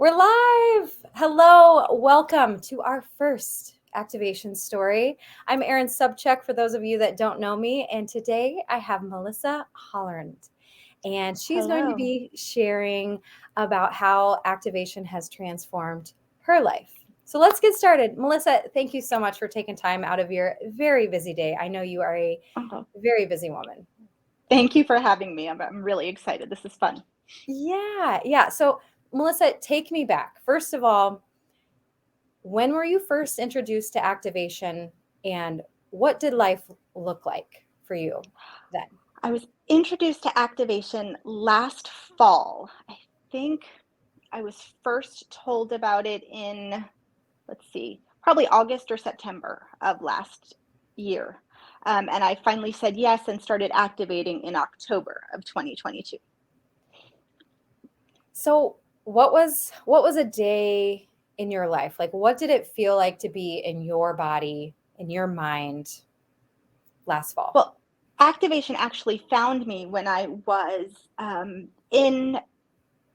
We're live. Hello. Welcome to our first activation story. I'm Erin Subcheck for those of you that don't know me. And today I have Melissa Holland. And she's going to Hello. be sharing about how activation has transformed her life. So let's get started. Melissa, thank you so much for taking time out of your very busy day. I know you are a Oh, very busy woman. thank you for having me. I'm really excited. This is fun. Yeah. So, Melissa, take me back. First of all, when were you first introduced to activation and what did life look like for you then? I was introduced to activation last fall. I think I was first told about it in, let's see, probably August or September of last year. And I finally said yes and started activating in October of 2022. So, what was a day in your life? Like what did it feel like to be in your body, in your mind last fall? Well, activation actually found me when I was in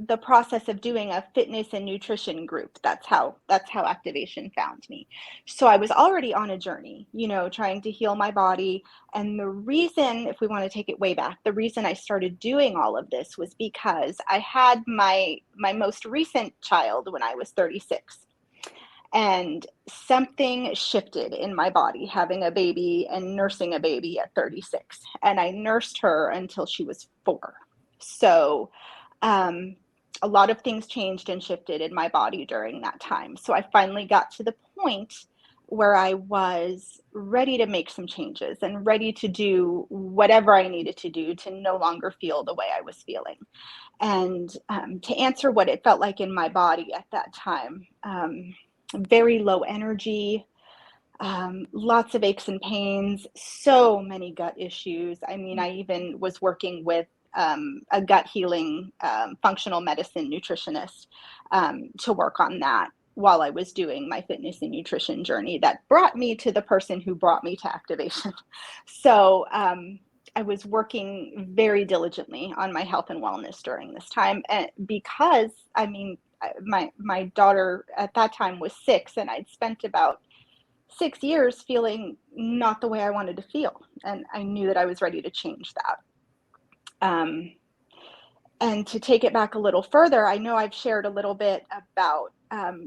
the process of doing a fitness and nutrition group. That's how activation found me. So I was already on a journey, trying to heal my body. And the reason, if we want to take it way back, the reason I started doing all of this was because I had my most recent child when I was 36. And something shifted in my body having a baby and nursing a baby at 36. And I nursed her until she was 4. So um, a lot of things changed and shifted in my body during that time. So I finally got to the point where I was ready to make some changes and ready to do whatever I needed to do to no longer feel the way I was feeling. And to answer what it felt like in my body at that time, very low energy, lots of aches and pains, so many gut issues. I mean, I even was working with a gut healing functional medicine nutritionist to work on that while I was doing my fitness and nutrition journey that brought me to the person who brought me to activation. So I was working very diligently on my health and wellness during this time, and because I mean, my daughter at that time was 6, and I'd spent about 6 years feeling not the way I wanted to feel. And I knew that I was ready to change that. Um, and to take it back a little further, I know I've shared a little bit about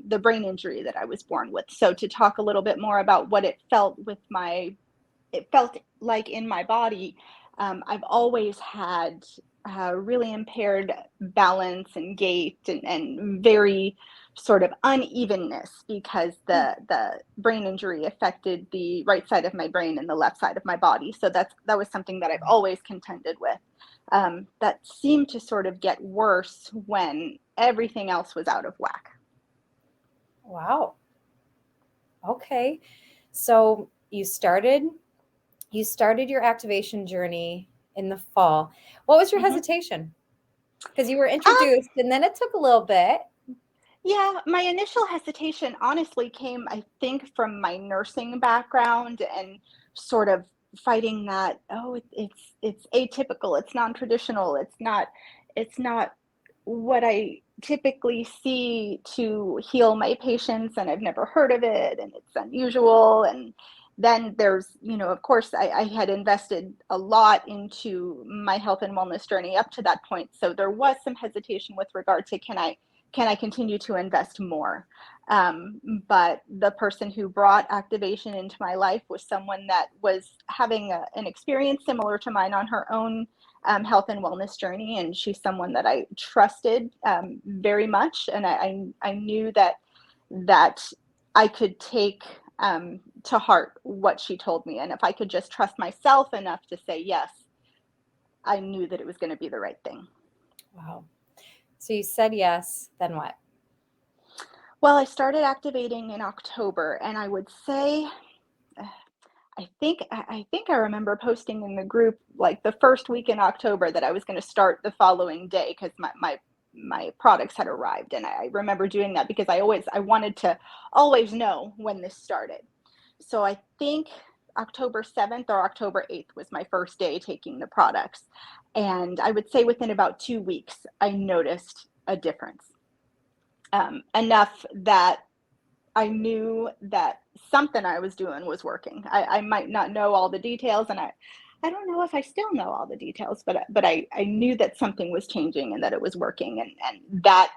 the brain injury that I was born with. So to talk a little bit more about what it felt like in my body, I've always had really impaired balance and gait and very sort of unevenness because the brain injury affected the right side of my brain and the left side of my body. So that was something that I've always contended with. That seemed to sort of get worse when everything else was out of whack. Wow. Okay. So you started your activation journey in the fall. What was your Mm-hmm. hesitation? Because you were Um, introduced and then it took a little bit. Yeah, my initial hesitation honestly came, I think, from my nursing background and sort of fighting that, oh, it's atypical, it's non-traditional, it's not what I typically see to heal my patients, and I've never heard of it, and it's unusual. And then there's, of course, I had invested a lot into my health and wellness journey up to that point. So there was some hesitation with regard to can I continue to invest more? But the person who brought activation into my life was someone that was having an experience similar to mine on her own health and wellness journey. And she's someone that I trusted very much. And I knew that I could take to heart what she told me. And if I could just trust myself enough to say yes, I knew that it was going to be the right thing. Wow. So you said yes, then what? Well, I started activating in October, and I would say I think I remember posting in the group like the first week in October that I was going to start the following day because my products had arrived, and I remember doing that because I wanted to always know when this started. So I think October 7th or October 8th was my first day taking the products, and I would say within about 2 weeks I noticed a difference. enough that I knew that something I was doing was working. I might not know all the details, and I don't know if I still know all the details, but I knew that something was changing and that it was working, and that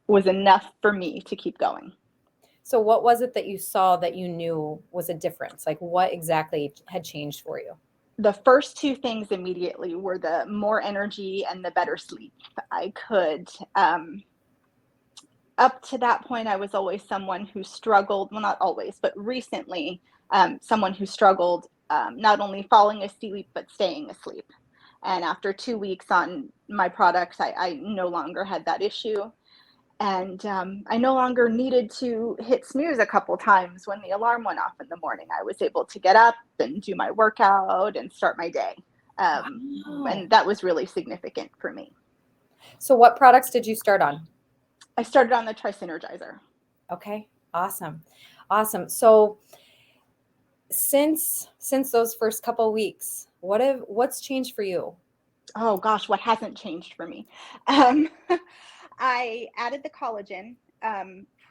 was enough for me to keep going. So what was it that you saw that you knew was a difference? Like what exactly had changed for you? The first two things immediately were the more energy and the better sleep. I could, up to that point, I was always someone who struggled, well, not always, but recently, someone who struggled not only falling asleep, but staying asleep. And after 2 weeks on my products, I no longer had that issue. And I no longer needed to hit snooze a couple times when the alarm went off in the morning. I was able to get up and do my workout and start my day. Wow. And that was really significant for me. So what products did you start on? I started on the Tri-Synergizer. Okay. Awesome. Awesome. So since those first couple weeks, what's changed for you? Oh gosh, what hasn't changed for me? Um, I added the collagen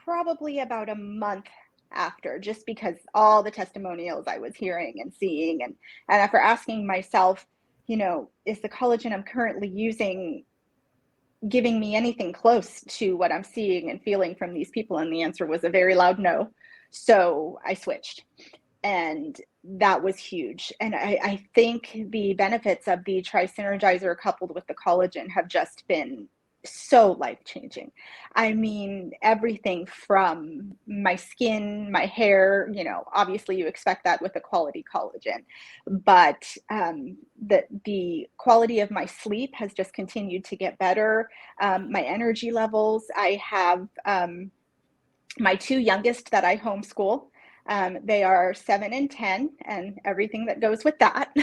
probably about a month after, just because all the testimonials I was hearing and seeing, and after asking myself, is the collagen I'm currently using giving me anything close to what I'm seeing and feeling from these people? And the answer was a very loud no. So I switched, and that was huge. And I think the benefits of the Tri-Synergizer coupled with the collagen have just been so life-changing. I mean, everything from my skin, my hair, obviously you expect that with a quality collagen, but the quality of my sleep has just continued to get better. My energy levels, I have my two youngest that I homeschool. They are 7 and 10, and everything that goes with that.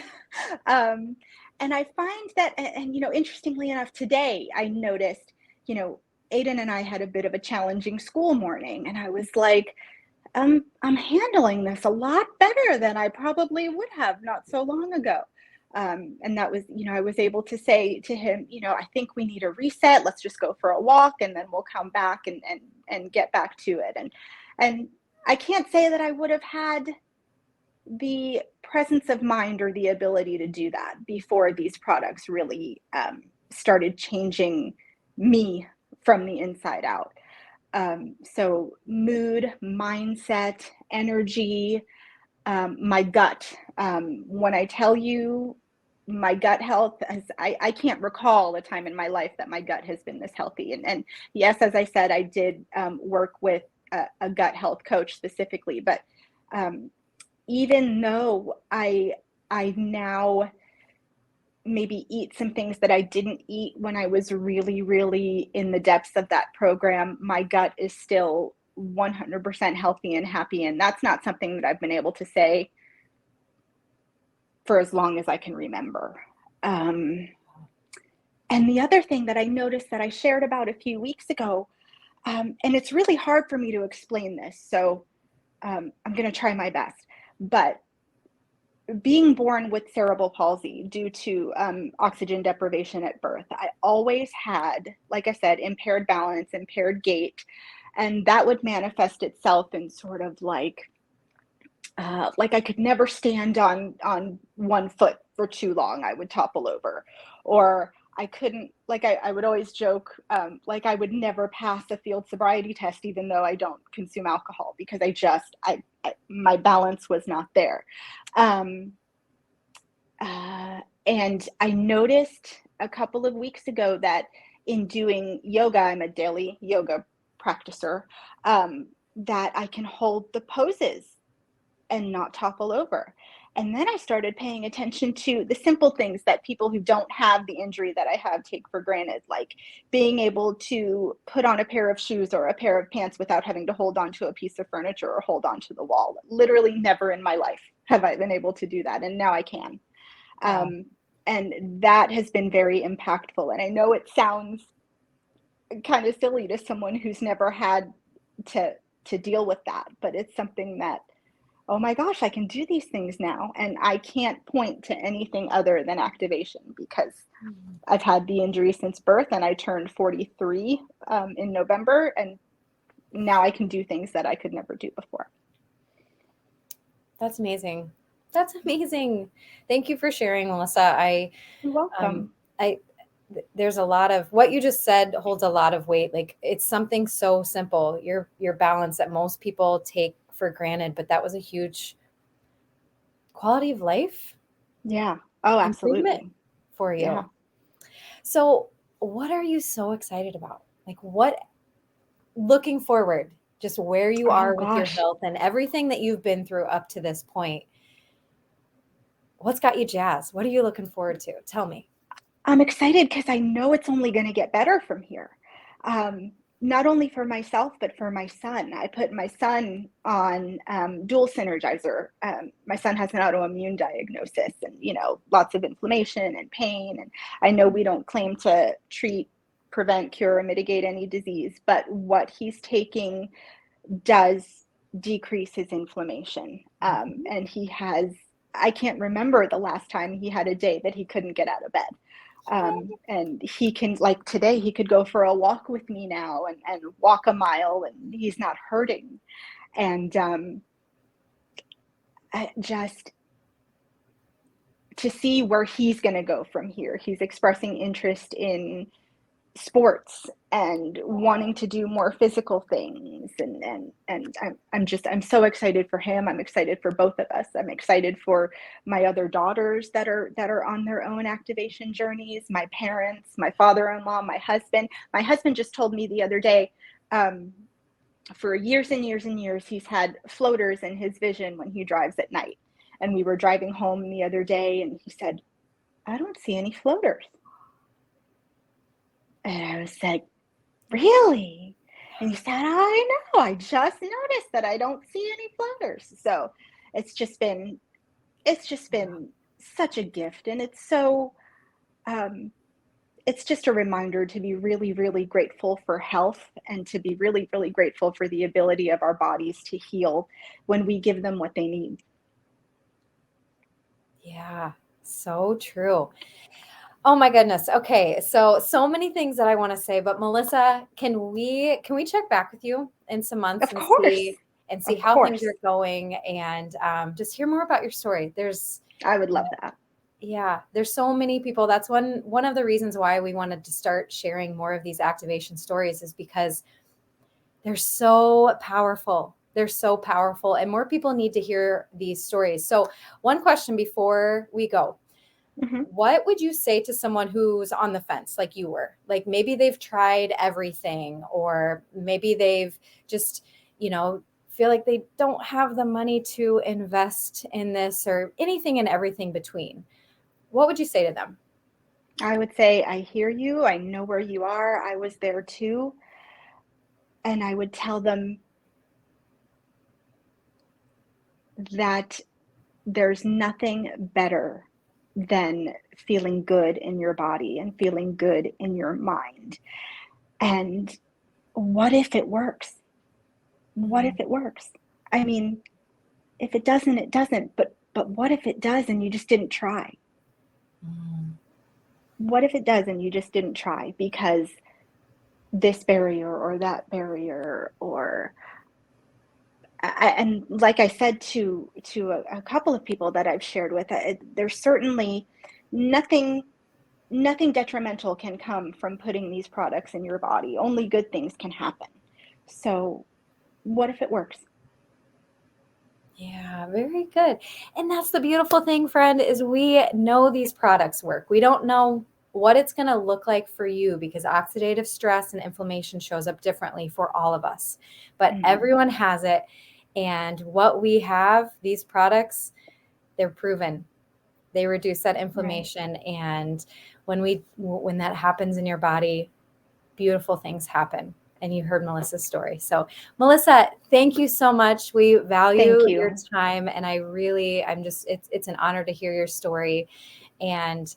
And I find that, and interestingly enough, today I noticed, Aiden and I had a bit of a challenging school morning, and I was like, I'm handling this a lot better than I probably would have not so long ago. And that was, I was able to say to him, I think we need a reset. Let's just go for a walk, and then we'll come back and get back to it. And I can't say that I would have had the presence of mind or the ability to do that before these products really started changing me from the inside out. So mood, mindset, energy, my gut. When I tell you my gut health, I can't recall a time in my life that my gut has been this healthy. And yes, as I said, I did work with a gut health coach specifically, but even though I now maybe eat some things that I didn't eat when I was really, really in the depths of that program, my gut is still 100% healthy and happy. And that's not something that I've been able to say for as long as I can remember. And the other thing that I noticed that I shared about a few weeks ago, and it's really hard for me to explain this, so I'm going to try my best, but being born with cerebral palsy due to oxygen deprivation at birth, I always had, like I said, impaired balance, impaired gait, and that would manifest itself in sort of like I could never stand on one foot for too long. I would topple over, or I couldn't, I would always joke, like I would never pass a field sobriety test, even though I don't consume alcohol, because my balance was not there. And I noticed a couple of weeks ago that in doing yoga, I'm a daily yoga practicer, that I can hold the poses and not topple over. And then I started paying attention to the simple things that people who don't have the injury that I have take for granted, like being able to put on a pair of shoes or a pair of pants without having to hold on to a piece of furniture or hold on to the wall. Literally never in my life have I been able to do that, and now I can. Wow. And that has been very impactful. And I know it sounds kind of silly to someone who's never had to deal with that, but it's something that, oh my gosh, I can do these things now. And I can't point to anything other than activation, because I've had the injury since birth, and I turned 43 in November. And now I can do things that I could never do before. That's amazing. That's amazing. Thank you for sharing, Melissa. You're welcome. I, there's a lot of what you just said holds a lot of weight. Like it's something so simple, your balance that most people take for granted, but that was a huge quality of life Yeah. Oh, improvement absolutely. for Yeah. you. So, what are you so excited about? Like what looking forward, just where you Oh are with your gosh. health and everything that you've been through up to this point. What's got you jazzed? What are you looking forward to? Tell me. I'm excited because I know it's only going to get better from here. Not only for myself, but for my son. I put my son on dual synergizer. My son has an autoimmune diagnosis and, lots of inflammation and pain. And I know we don't claim to treat, prevent, cure, or mitigate any disease, but what he's taking does decrease his inflammation. And I can't remember the last time he had a day that he couldn't get out of bed. And he can, like today, he could go for a walk with me now and walk a mile and he's not hurting. And just to see where he's going to go from here. He's expressing interest in sports and wanting to do more physical things, and I'm so excited for him. I'm excited for both of us. I'm excited for my other daughters that are on their own activation journeys, my parents, my father-in-law, my husband. My husband just told me the other day, for years and years and years he's had floaters in his vision when he drives at night, and we were driving home the other day and he said, I don't see any floaters. And I was like, really? And he said, I know, I just noticed that I don't see any floaters. So it's just been such a gift. And it's just a reminder to be really, really grateful for health and to be really, really grateful for the ability of our bodies to heal when we give them what they need. Yeah, so true. Oh my goodness. Okay. So many things that I want to say, but Melissa, can we check back with you in some months Of course. and see Of how things course. are going and just hear more about your story. I would love that. Yeah, there's so many people. That's one of the reasons why we wanted to start sharing more of these activation stories is because they're so powerful. They're so powerful and more people need to hear these stories. So, one question before we go. Mm-hmm. What would you say to someone who's on the fence like you were? Like maybe they've tried everything or maybe they've just, feel like they don't have the money to invest in this or anything and everything between. What would you say to them? I would say, I hear you. I know where you are. I was there too. And I would tell them that there's nothing better than feeling good in your body and feeling good in your mind. And what if it works? What if it works? I mean, if it doesn't, it doesn't. But what if it does and you just didn't try? What if it does and you just didn't try because this barrier or that barrier or and like I said to a couple of people that I've shared with, there's certainly nothing detrimental can come from putting these products in your body. Only good things can happen. So what if it works? Yeah, very good. And that's the beautiful thing, friend, is we know these products work. We don't know what it's going to look like for you because oxidative stress and inflammation shows up differently for all of us. But Mm-hmm. everyone has it. And what we have, these products, they're proven. They reduce that Right. inflammation. And when that happens in your body, beautiful things happen. And you heard Melissa's story. So, Melissa, thank you so much. We Thank value your you. time, and it's an honor to hear your story, and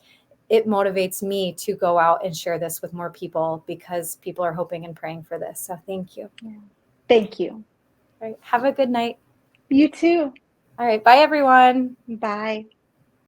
it motivates me to go out and share this with more people because people are hoping and praying for this. So, thank you. Yeah. Thank you. All right, have a good night. You too. All right, bye everyone. Bye.